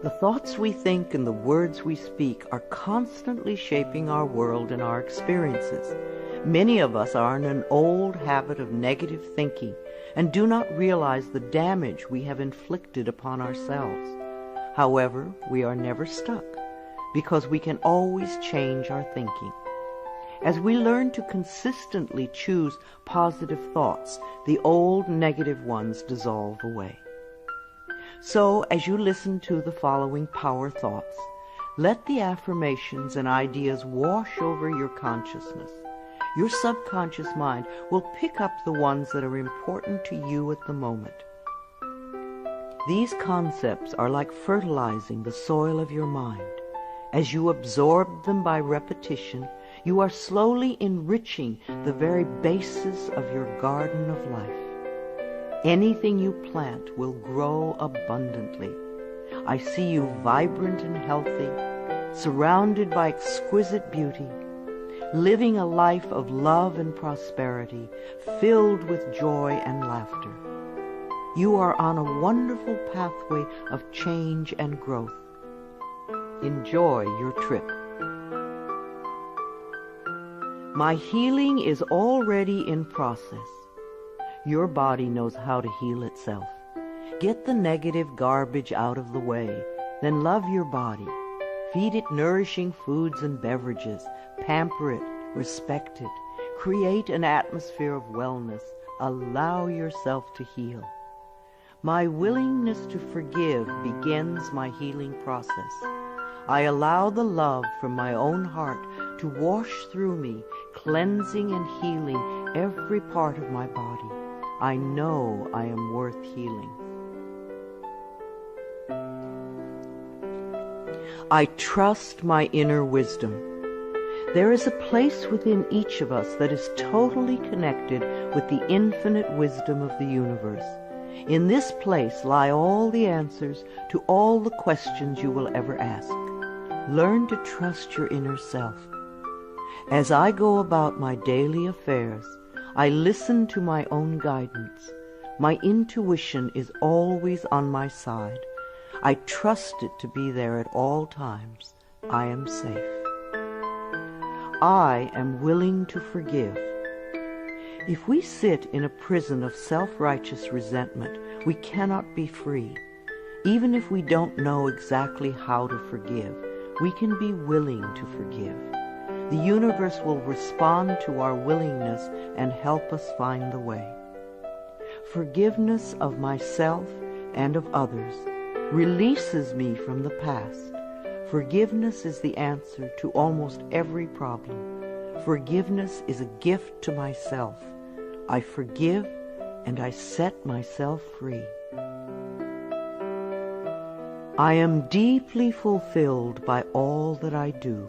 The thoughts we think and the words we speak are constantly shaping our world and our experiences. Many of us are in an old habit of negative thinking and do not realize the damage we have inflicted upon ourselves. However, we are never stuck because we can always change our thinking. As we learn to consistently choose positive thoughts, the old negative ones dissolve away. So, as you listen to the following power thoughts, let the affirmations and ideas wash over your consciousness. Your subconscious mind will pick up the ones that are important to you at the moment. These concepts are like fertilizing the soil of your mind. As you absorb them by repetition, you are slowly enriching the very basis of your garden of life. Anything you plant will grow abundantly. I see you vibrant and healthy, surrounded by exquisite beauty, living a life of love and prosperity, filled with joy and laughter. You are on a wonderful pathway of change and growth. Enjoy your trip. My healing is already in process. Your body knows how to heal itself. Get the negative garbage out of the way, then love your body. Feed it nourishing foods and beverages. Pamper it, respect it. Create an atmosphere of wellness. Allow yourself to heal. My willingness to forgive begins my healing process. I allow the love from my own heart to wash through me, cleansing and healing every part of my body. I know I am worth healing. I trust my inner wisdom. There is a place within each of us that is totally connected with the infinite wisdom of the universe. In this place lie all the answers to all the questions you will ever ask. Learn to trust your inner self. As I go about my daily affairs, I listen to my own guidance. My intuition is always on my side. I trust it to be there at all times. I am safe. I am willing to forgive. If we sit in a prison of self-righteous resentment, we cannot be free. Even if we don't know exactly how to forgive, we can be willing to forgive. The universe will respond to our willingness and help us find the way. Forgiveness of myself and of others releases me from the past. Forgiveness is the answer to almost every problem. Forgiveness is a gift to myself. I forgive and I set myself free. I am deeply fulfilled by all that I do.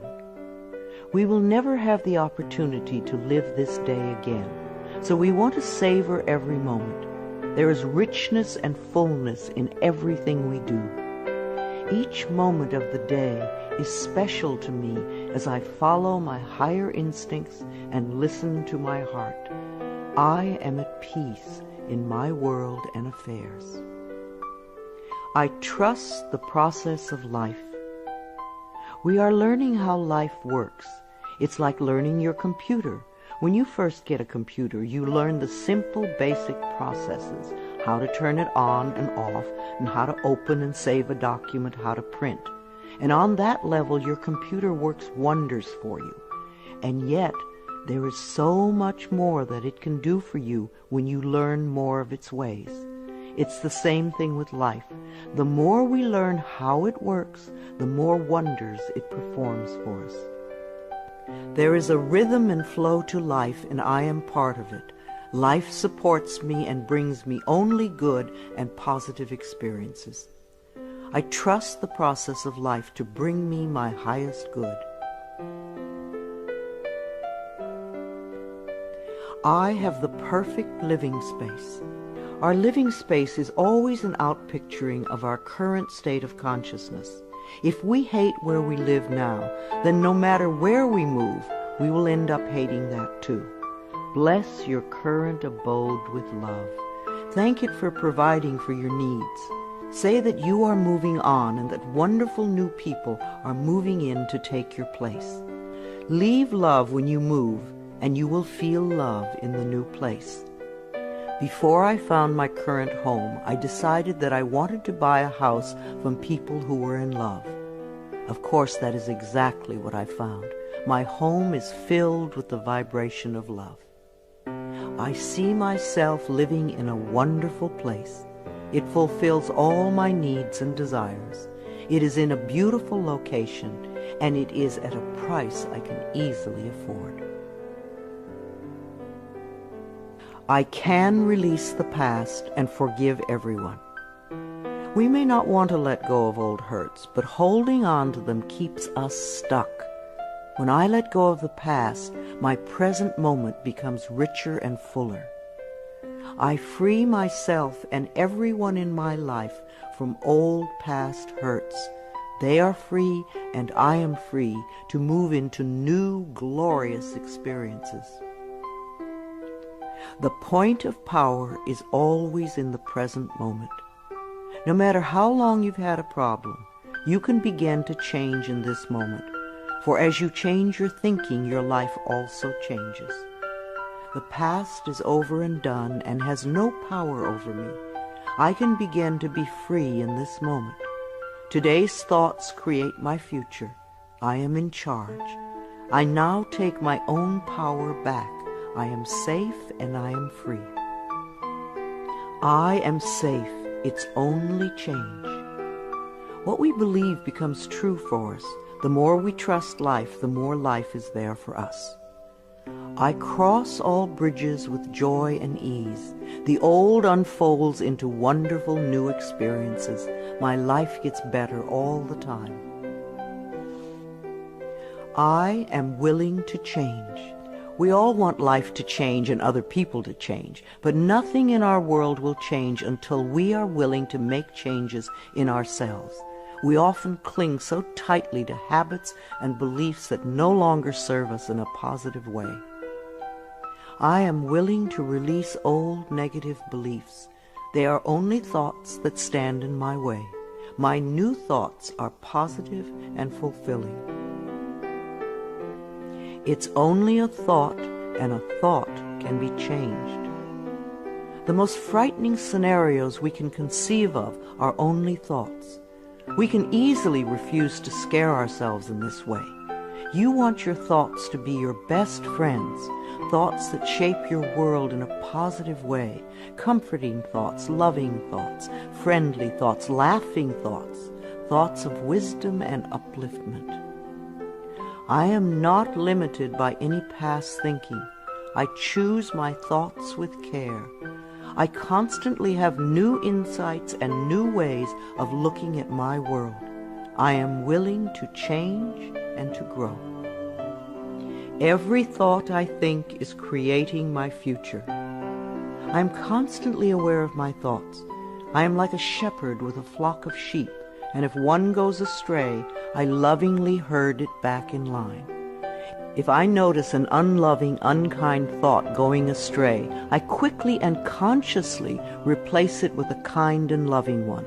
We will never have the opportunity to live this day again, so we want to savor every moment. There is richness and fullness in everything we do. Each moment of the day is special to me as I follow my higher instincts and listen to my heart. I am at peace in my world and affairs. I trust the process of life. We are learning how life works. It's like learning your computer. When you first get a computer, you learn the simple, basic processes, how to turn it on and off, and how to open and save a document, how to print. And on that level, your computer works wonders for you. And yet, there is so much more that it can do for you when you learn more of its ways. It's the same thing with life. The more we learn how it works, the more wonders it performs for us. There is a rhythm and flow to life, and I am part of it. Life supports me and brings me only good and positive experiences. I trust the process of life to bring me my highest good. I have the perfect living space. Our living space is always an outpicturing of our current state of consciousness. If we hate where we live now, then no matter where we move, we will end up hating that too. Bless your current abode with love. Thank it for providing for your needs. Say that you are moving on and that wonderful new people are moving in to take your place. Leave love when you move, and you will feel love in the new place. Before I found my current home, I decided that I wanted to buy a house from people who were in love. Of course, that is exactly what I found. My home is filled with the vibration of love. I see myself living in a wonderful place. It fulfills all my needs and desires. It is in a beautiful location, and it is at a price I can easily afford. I can release the past and forgive everyone. We may not want to let go of old hurts, but holding on to them keeps us stuck. When I let go of the past, my present moment becomes richer and fuller. I free myself and everyone in my life from old past hurts. They are free, and I am free to move into new, glorious experiences. The point of power is always in the present moment. No matter how long you've had a problem, you can begin to change in this moment. For as you change your thinking, your life also changes. The past is over and done and has no power over me. I can begin to be free in this moment. Today's thoughts create my future. I am in charge. I now take my own power back. I am safe and I am free. I am safe. It's only change. What we believe becomes true for us. The more we trust life, the more life is there for us. I cross all bridges with joy and ease. The old unfolds into wonderful new experiences. My life gets better all the time. I am willing to change. We all want life to change and other people to change, but nothing in our world will change until we are willing to make changes in ourselves. We often cling so tightly to habits and beliefs that no longer serve us in a positive way. I am willing to release old negative beliefs. They are only thoughts that stand in my way. My new thoughts are positive and fulfilling. It's only a thought, and a thought can be changed. The most frightening scenarios we can conceive of are only thoughts. We can easily refuse to scare ourselves in this way. You want your thoughts to be your best friends, thoughts that shape your world in a positive way, comforting thoughts, loving thoughts, friendly thoughts, laughing thoughts, thoughts of wisdom and upliftment. I am not limited by any past thinking. I choose my thoughts with care. I constantly have new insights and new ways of looking at my world. I am willing to change and to grow. Every thought I think is creating my future. I am constantly aware of my thoughts. I am like a shepherd with a flock of sheep, and if one goes astray, I lovingly herd it back in line. If I notice an unloving, unkind thought going astray, I quickly and consciously replace it with a kind and loving one.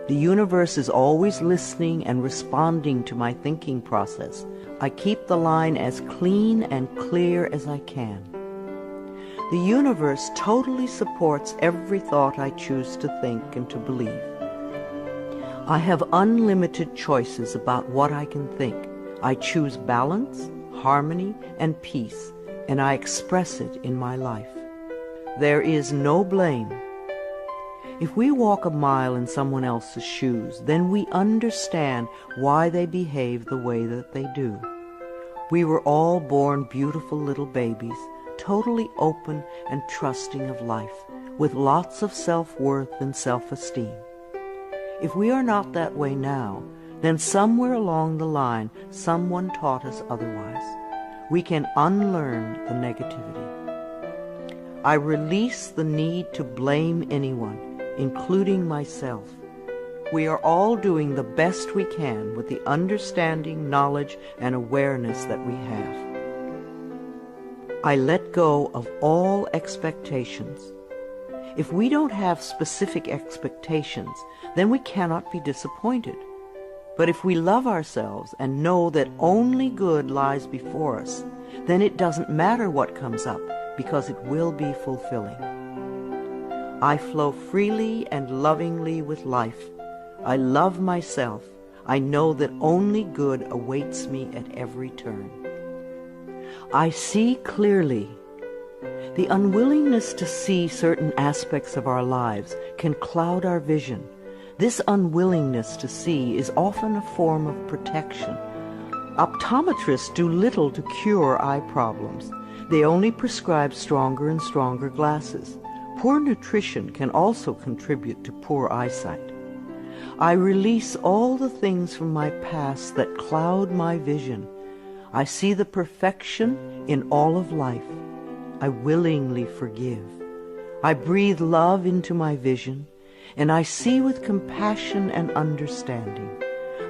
The universe is always listening and responding to my thinking process. I keep the line as clean and clear as I can. The universe totally supports every thought I choose to think and to believe. I have unlimited choices about what I can think. I choose balance, harmony, and peace, and I express it in my life. There is no blame. If we walk a mile in someone else's shoes, then we understand why they behave the way that they do. We were all born beautiful little babies, totally open and trusting of life, with lots of self-worth and self-esteem. If we are not that way now, then somewhere along the line, someone taught us otherwise. We can unlearn the negativity. I release the need to blame anyone, including myself. We are all doing the best we can with the understanding, knowledge, and awareness that we have. I let go of all expectations. If we don't have specific expectations, then we cannot be disappointed. But if we love ourselves and know that only good lies before us, then it doesn't matter what comes up, because it will be fulfilling. I flow freely and lovingly with life. I love myself. I know that only good awaits me at every turn. I see clearly. The unwillingness to see certain aspects of our lives can cloud our vision. This unwillingness to see is often a form of protection. Optometrists do little to cure eye problems. They only prescribe stronger and stronger glasses. Poor nutrition can also contribute to poor eyesight. I release all the things from my past that cloud my vision. I see the perfection in all of life. I willingly forgive. I breathe love into my vision, and I see with compassion and understanding.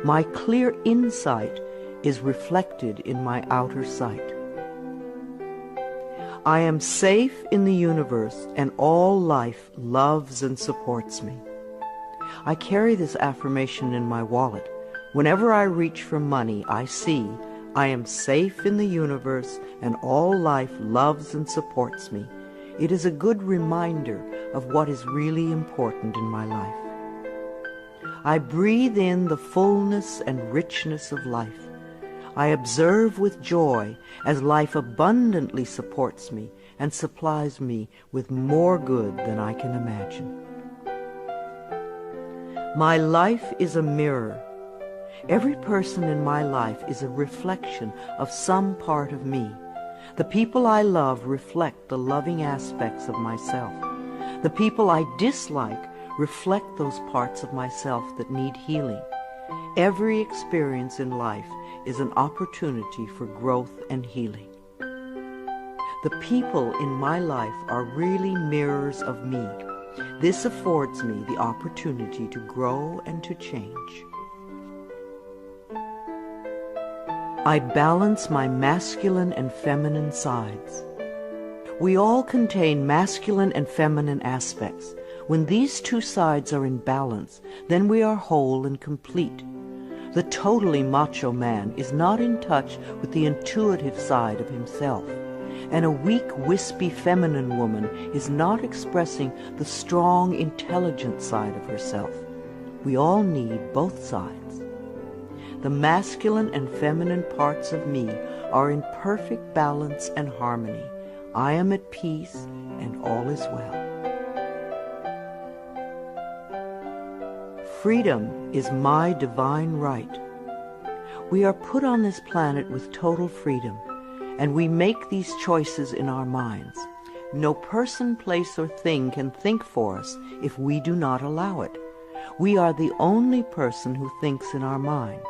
My clear insight is reflected in my outer sight. I am safe in the universe, and all life loves and supports me. I carry this affirmation in my wallet. Whenever I reach for money, I see I am safe in the universe, and all life loves and supports me. It is a good reminder of what is really important in my life. I breathe in the fullness and richness of life. I observe with joy as life abundantly supports me and supplies me with more good than I can imagine. My life is a mirror. Every person in my life is a reflection of some part of me. The people I love reflect the loving aspects of myself. The people I dislike reflect those parts of myself that need healing. Every experience in life is an opportunity for growth and healing. The people in my life are really mirrors of me. This affords me the opportunity to grow and to change. I balance my masculine and feminine sides. We all contain masculine and feminine aspects. When these two sides are in balance, then we are whole and complete. The totally macho man is not in touch with the intuitive side of himself, and a weak, wispy feminine woman is not expressing the strong, intelligent side of herself. We all need both sides. The masculine and feminine parts of me are in perfect balance and harmony. I am at peace, and all is well. Freedom is my divine right. We are put on this planet with total freedom, and we make these choices in our minds. No person, place, or thing can think for us if we do not allow it. We are the only person who thinks in our mind.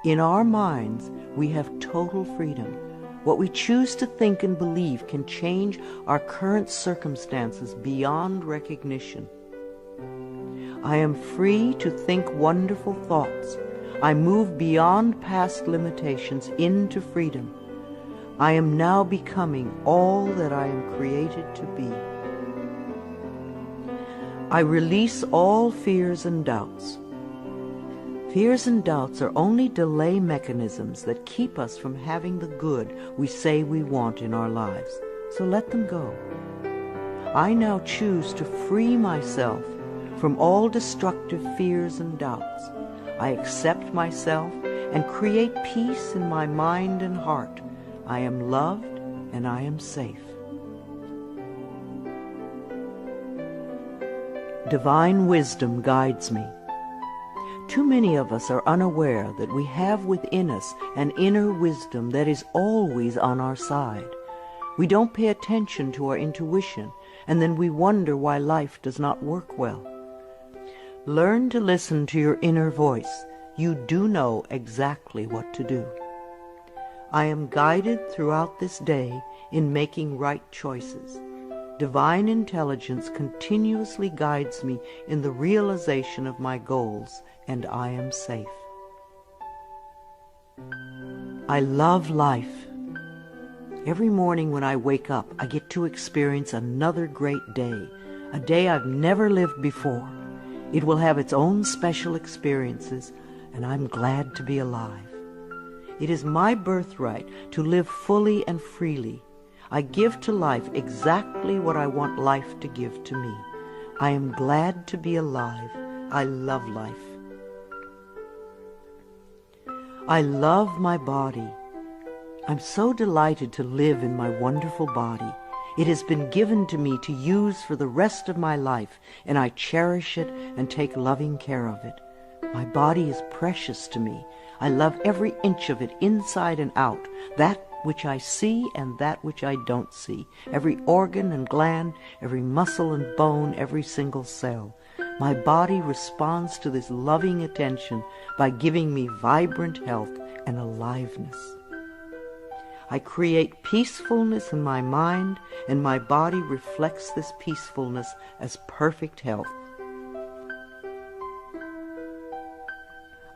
In our minds, we have total freedom. What we choose to think and believe can change our current circumstances beyond recognition. I am free to think wonderful thoughts. I move beyond past limitations into freedom. I am now becoming all that I am created to be. I release all fears and doubts. Fears and doubts are only delay mechanisms that keep us from having the good we say we want in our lives. So let them go. I now choose to free myself from all destructive fears and doubts. I accept myself and create peace in my mind and heart. I am loved and I am safe. Divine wisdom guides me. Too many of us are unaware that we have within us an inner wisdom that is always on our side. We don't pay attention to our intuition, and then we wonder why life does not work well. Learn to listen to your inner voice. You do know exactly what to do. I am guided throughout this day in making right choices. Divine intelligence continuously guides me in the realization of my goals, and I am safe. I love life. Every morning when I wake up, I get to experience another great day. a day I've never lived before. It will have its own special experiences, and I'm glad to be alive. It is my birthright to live fully and freely. I give to life exactly what I want life to give to me. I am glad to be alive. I love life. I love my body. I'm so delighted to live in my wonderful body. It has been given to me to use for the rest of my life, and I cherish it and take loving care of it. My body is precious to me. I love every inch of it, inside and out, that which I see and that which I don't see, every organ and gland, every muscle and bone, every single cell. My body responds to this loving attention by giving me vibrant health and aliveness. I create peacefulness in my mind, and my body reflects this peacefulness as perfect health.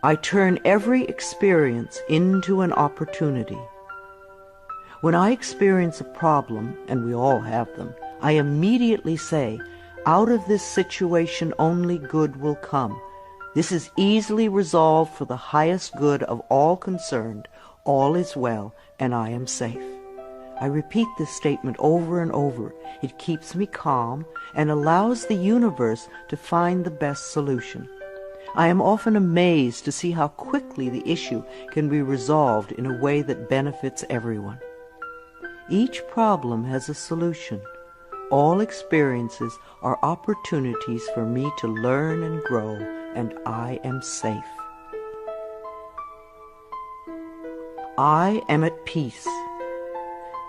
I turn every experience into an opportunity. When I experience a problem, and we all have them, I immediately say, out of this situation only good will come. This is easily resolved for the highest good of all concerned. All is well, and I am safe. I repeat this statement over and over. It keeps me calm and allows the universe to find the best solution. I am often amazed to see how quickly the issue can be resolved in a way that benefits everyone. Each problem has a solution. All experiences are opportunities for me to learn and grow, and I am safe. I am at peace.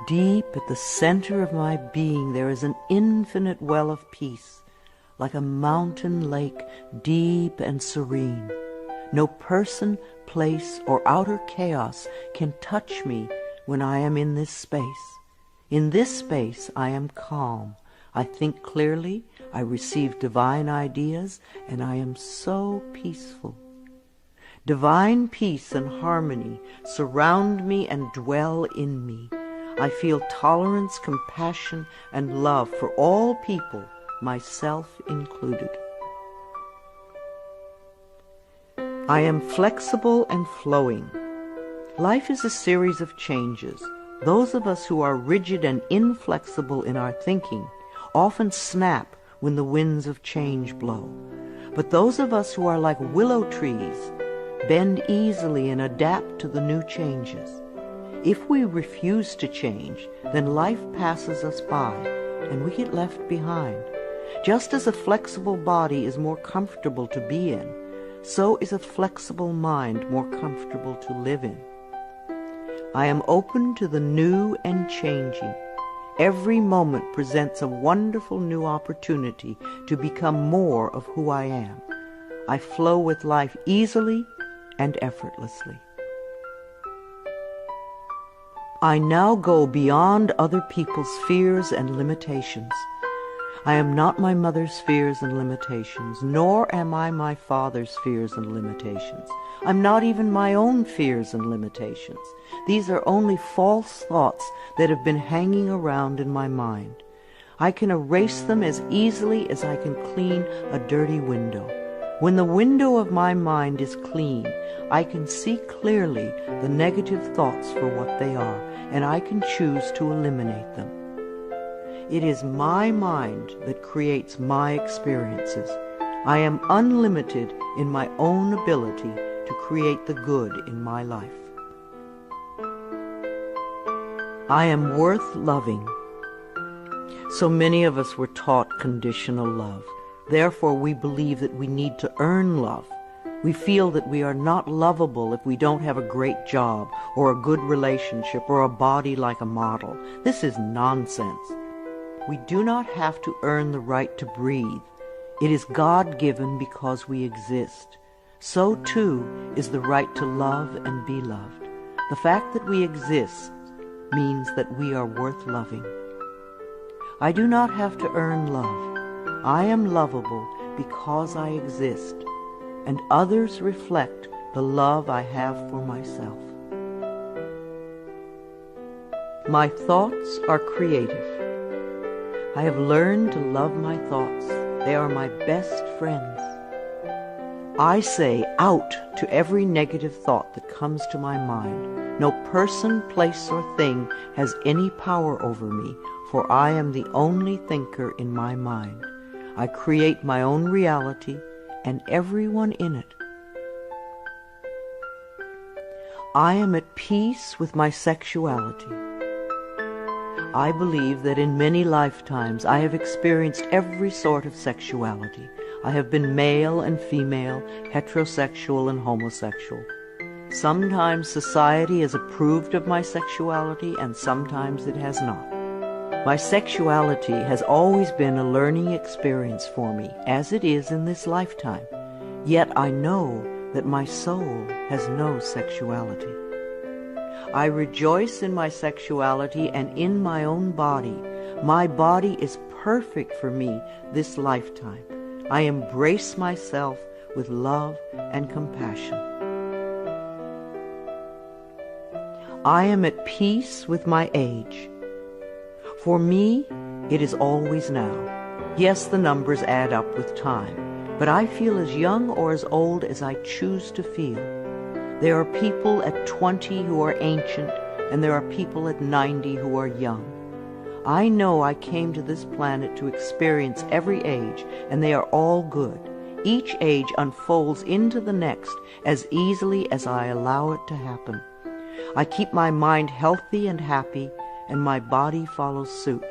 Deep at the center of my being there is an infinite well of peace, like a mountain lake, deep and serene. No person, place, or outer chaos can touch me when I am in this space. In this space I am calm. I think clearly, I receive divine ideas, and I am so peaceful. Divine peace and harmony surround me and dwell in me. I feel tolerance, compassion, and love for all people, myself included. I am flexible and flowing. Life is a series of changes. Those of us who are rigid and inflexible in our thinking often snap when the winds of change blow. But those of us who are like willow trees bend easily and adapt to the new changes. If we refuse to change, then life passes us by and we get left behind. Just as a flexible body is more comfortable to be in, so is a flexible mind more comfortable to live in. I am open to the new and changing. Every moment presents a wonderful new opportunity to become more of who I am. I flow with life easily and effortlessly. I now go beyond other people's fears and limitations. I am not my mother's fears and limitations, nor am I my father's fears and limitations. I'm not even my own fears and limitations. These are only false thoughts that have been hanging around in my mind. I can erase them as easily as I can clean a dirty window. When the window of my mind is clean, I can see clearly the negative thoughts for what they are, and I can choose to eliminate them. It is my mind that creates my experiences. I am unlimited in my own ability to create the good in my life. I am worth loving. So many of us were taught conditional love. Therefore, we believe that we need to earn love. We feel that we are not lovable if we don't have a great job or a good relationship or a body like a model. This is nonsense. We do not have to earn the right to breathe. It is God-given because we exist. So, too, is the right to love and be loved. The fact that we exist means that we are worth loving. I do not have to earn love. I am lovable because I exist, and others reflect the love I have for myself. My thoughts are creative. I have learned to love my thoughts. They are my best friends. I say out to every negative thought that comes to my mind. No person, place, or thing has any power over me, for I am the only thinker in my mind. I create my own reality and everyone in it. I am at peace with my sexuality. I believe that in many lifetimes I have experienced every sort of sexuality. I have been male and female, heterosexual and homosexual. Sometimes society has approved of my sexuality and sometimes it has not. My sexuality has always been a learning experience for me, as it is in this lifetime. Yet I know that my soul has no sexuality. I rejoice in my sexuality and in my own body. My body is perfect for me this lifetime. I embrace myself with love and compassion. I am at peace with my age. For me, it is always now. Yes, the numbers add up with time, but I feel as young or as old as I choose to feel. There are people at 20 who are ancient, and there are people at 90 who are young. I know I came to this planet to experience every age, and they are all good. Each age unfolds into the next as easily as I allow it to happen. I keep my mind healthy and happy, and my body follows suit.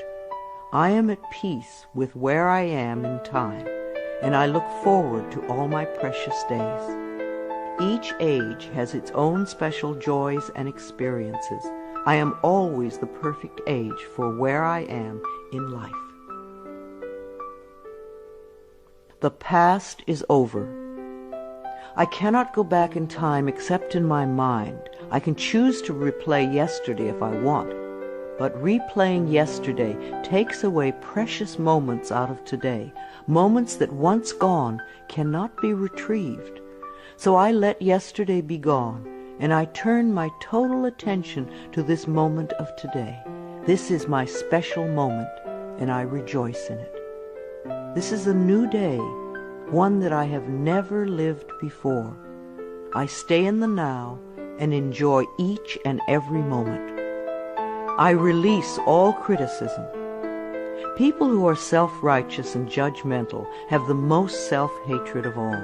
I am at peace with where I am in time, and I look forward to all my precious days. Each age has its own special joys and experiences. I am always the perfect age for where I am in life. The past is over. I cannot go back in time except in my mind. I can choose to replay yesterday if I want, but replaying yesterday takes away precious moments out of today, moments that once gone cannot be retrieved. So I let yesterday be gone, and I turn my total attention to this moment of today. This is my special moment, and I rejoice in it. This is a new day, one that I have never lived before. I stay in the now and enjoy each and every moment. I release all criticism. People who are self-righteous and judgmental have the most self-hatred of all.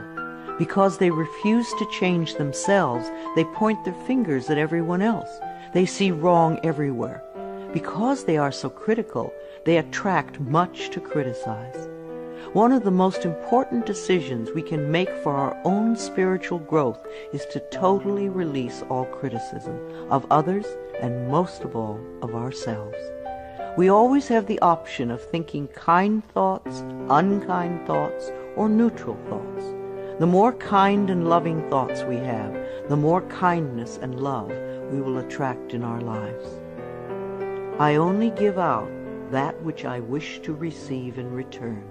Because they refuse to change themselves, they point their fingers at everyone else. They see wrong everywhere. Because they are so critical, they attract much to criticize. One of the most important decisions we can make for our own spiritual growth is to totally release all criticism of others and most of all of ourselves. We always have the option of thinking kind thoughts, unkind thoughts, or neutral thoughts. The more kind and loving thoughts we have, the more kindness and love we will attract in our lives. I only give out that which I wish to receive in return.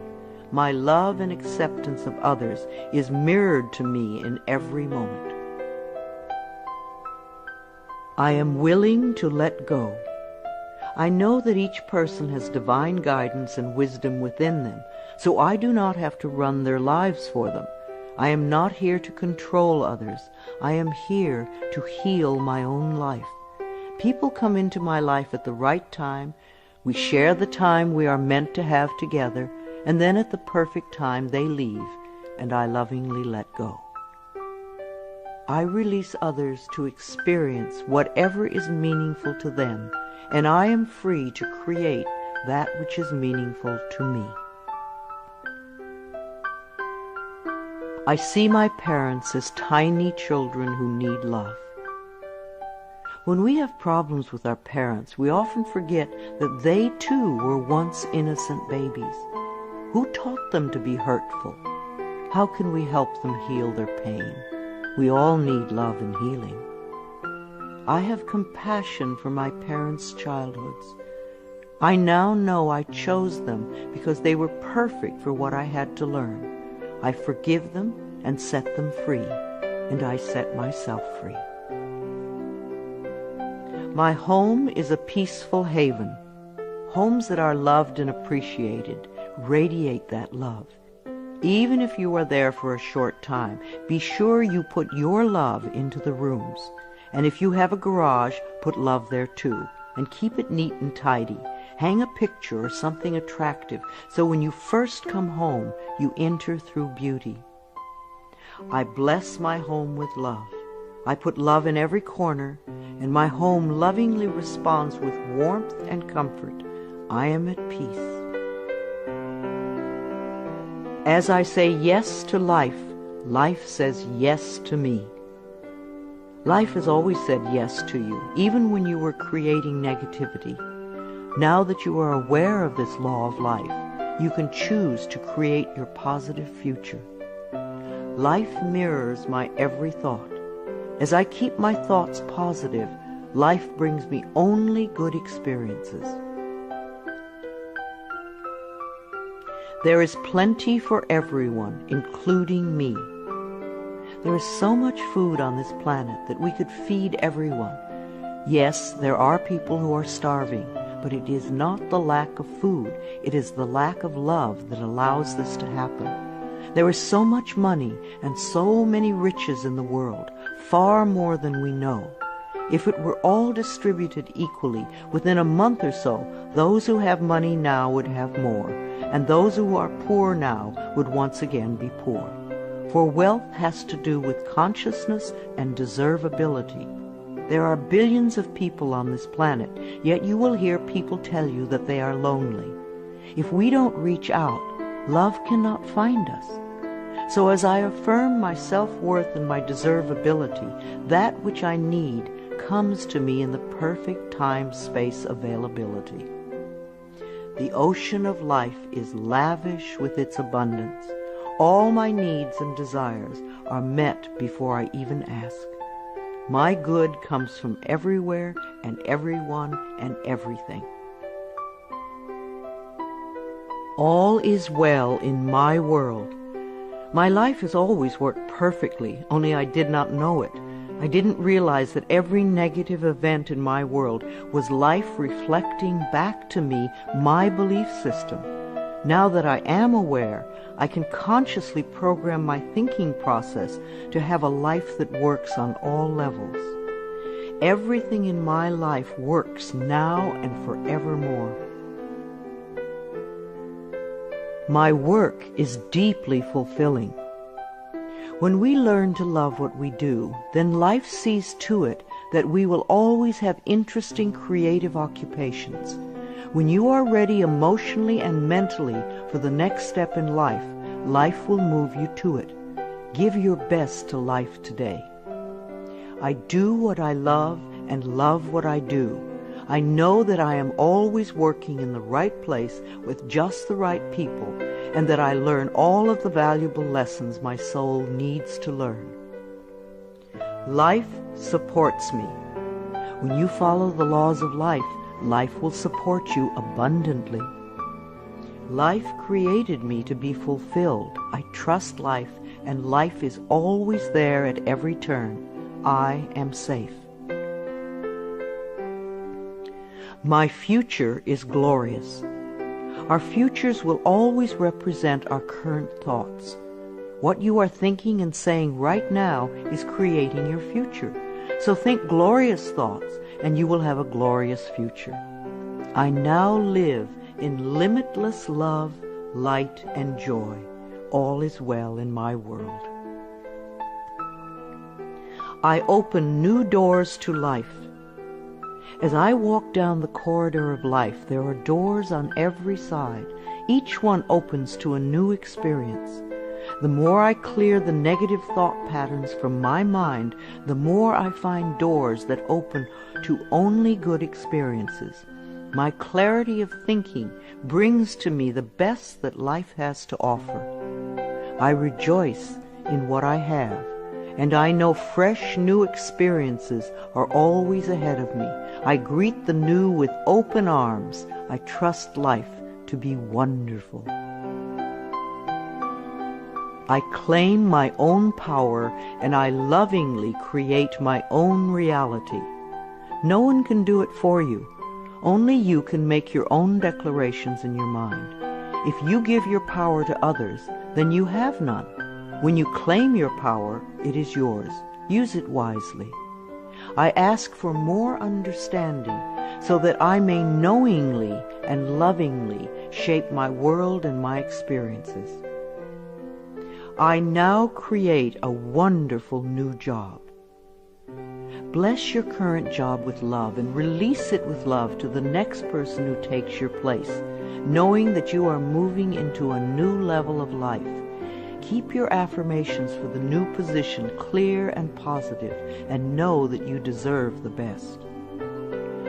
My love and acceptance of others is mirrored to me in every moment. I am willing to let go. I know that each person has divine guidance and wisdom within them, so I do not have to run their lives for them. I am not here to control others. I am here to heal my own life. People come into my life at the right time. We share the time we are meant to have together, and then at the perfect time they leave, and I lovingly let go. I release others to experience whatever is meaningful to them, and I am free to create that which is meaningful to me. I see my parents as tiny children who need love. When we have problems with our parents, we often forget that they too were once innocent babies. Who taught them to be hurtful? How can we help them heal their pain? We all need love and healing. I have compassion for my parents' childhoods. I now know I chose them because they were perfect for what I had to learn. I forgive them and set them free, and I set myself free. My home is a peaceful haven. Homes that are loved and appreciated radiate that love. Even if you are there for a short time, be sure you put your love into the rooms. And if you have a garage, put love there too. And keep it neat and tidy. Hang a picture or something attractive, so when you first come home, you enter through beauty. I bless my home with love. I put love in every corner, and my home lovingly responds with warmth and comfort. I am at peace. As I say yes to life, life says yes to me. Life has always said yes to you, even when you were creating negativity. Now that you are aware of this law of life, you can choose to create your positive future. Life mirrors my every thought. As I keep my thoughts positive, life brings me only good experiences. There is plenty for everyone, including me. There is so much food on this planet that we could feed everyone. Yes, there are people who are starving, but it is not the lack of food, it is the lack of love that allows this to happen. There is so much money and so many riches in the world, far more than we know. If it were all distributed equally, within a month or so, those who have money now would have more, and those who are poor now would once again be poor. For wealth has to do with consciousness and deservability. There are billions of people on this planet, yet you will hear people tell you that they are lonely. If we don't reach out, love cannot find us. So as I affirm my self-worth and my deservability, that which I need comes to me in the perfect time-space availability. The ocean of life is lavish with its abundance. All my needs and desires are met before I even ask. My good comes from everywhere and everyone and everything. All is well in my world. My life has always worked perfectly, only I did not know it. I didn't realize that every negative event in my world was life reflecting back to me my belief system. Now that I am aware, I can consciously program my thinking process to have a life that works on all levels. Everything in my life works now and forevermore. My work is deeply fulfilling. When we learn to love what we do, then life sees to it that we will always have interesting creative occupations. When you are ready emotionally and mentally for the next step in life, life will move you to it. Give your best to life today. I do what I love and love what I do. I know that I am always working in the right place with just the right people, and that I learn all of the valuable lessons my soul needs to learn. Life supports me. When you follow the laws of life, life will support you abundantly. Life created me to be fulfilled. I trust life, and life is always there at every turn. I am safe. My future is glorious. Our futures will always represent our current thoughts. What you are thinking and saying right now is creating your future. So think glorious thoughts, and you will have a glorious future. I now live in limitless love, light, and joy. All is well in my world. I open new doors to life. As I walk down the corridor of life, there are doors on every side. Each one opens to a new experience. The more I clear the negative thought patterns from my mind, the more I find doors that open to only good experiences. My clarity of thinking brings to me the best that life has to offer. I rejoice in what I have, and I know fresh new experiences are always ahead of me. I greet the new with open arms. I trust life to be wonderful. I claim my own power, and I lovingly create my own reality. No one can do it for you. Only you can make your own declarations in your mind. If you give your power to others, then you have none. When you claim your power, it is yours. Use it wisely. I ask for more understanding so that I may knowingly and lovingly shape my world and my experiences. I now create a wonderful new job. Bless your current job with love and release it with love to the next person who takes your place, knowing that you are moving into a new level of life. Keep your affirmations for the new position clear and positive, and know that you deserve the best.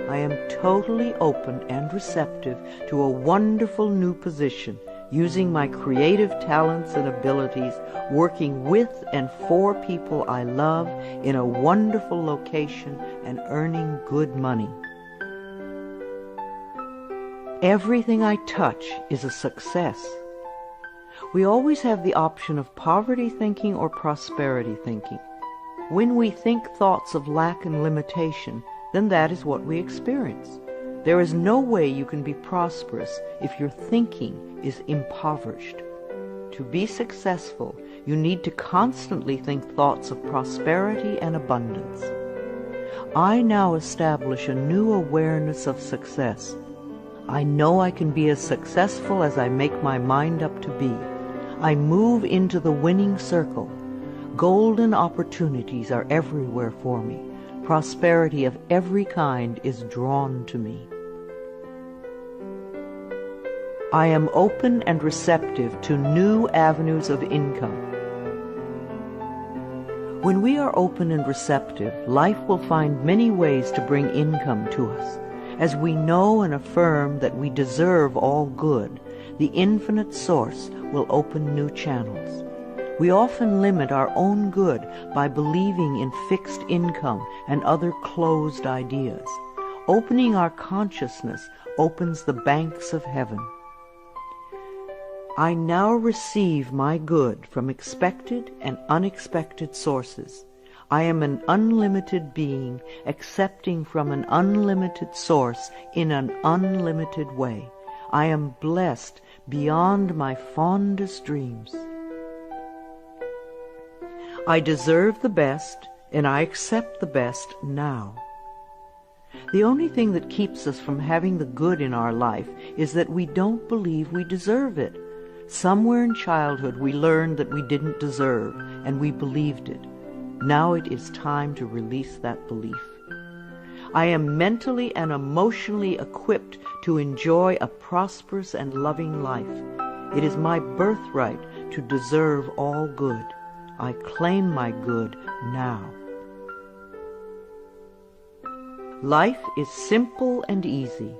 I am totally open and receptive to a wonderful new position, using my creative talents and abilities, working with and for people I love in a wonderful location and earning good money. Everything I touch is a success. We always have the option of poverty thinking or prosperity thinking. When we think thoughts of lack and limitation, then that is what we experience. There is no way you can be prosperous if your thinking is impoverished. To be successful, you need to constantly think thoughts of prosperity and abundance. I now establish a new awareness of success. I know I can be as successful as I make my mind up to be. I move into the winning circle. Golden opportunities are everywhere for me. Prosperity of every kind is drawn to me. I am open and receptive to new avenues of income. When we are open and receptive, life will find many ways to bring income to us. As we know and affirm that we deserve all good, the infinite source will open new channels. We often limit our own good by believing in fixed income and other closed ideas. Opening our consciousness opens the banks of heaven. I now receive my good from expected and unexpected sources. I am an unlimited being, accepting from an unlimited source in an unlimited way. I am blessed beyond my fondest dreams. I deserve the best, and I accept the best now. The only thing that keeps us from having the good in our life is that we don't believe we deserve it. Somewhere in childhood we learned that we didn't deserve, and we believed it. Now it is time to release that belief. I am mentally and emotionally equipped to enjoy a prosperous and loving life. It is my birthright to deserve all good. I claim my good now. Life is simple and easy.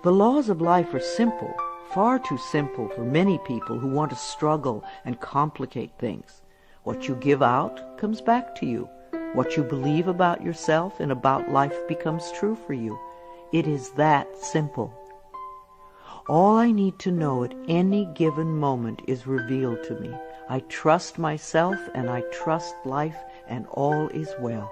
The laws of life are simple, far too simple for many people who want to struggle and complicate things. What you give out comes back to you. What you believe about yourself and about life becomes true for you. It is that simple. All I need to know at any given moment is revealed to me. I trust myself and I trust life, and all is well.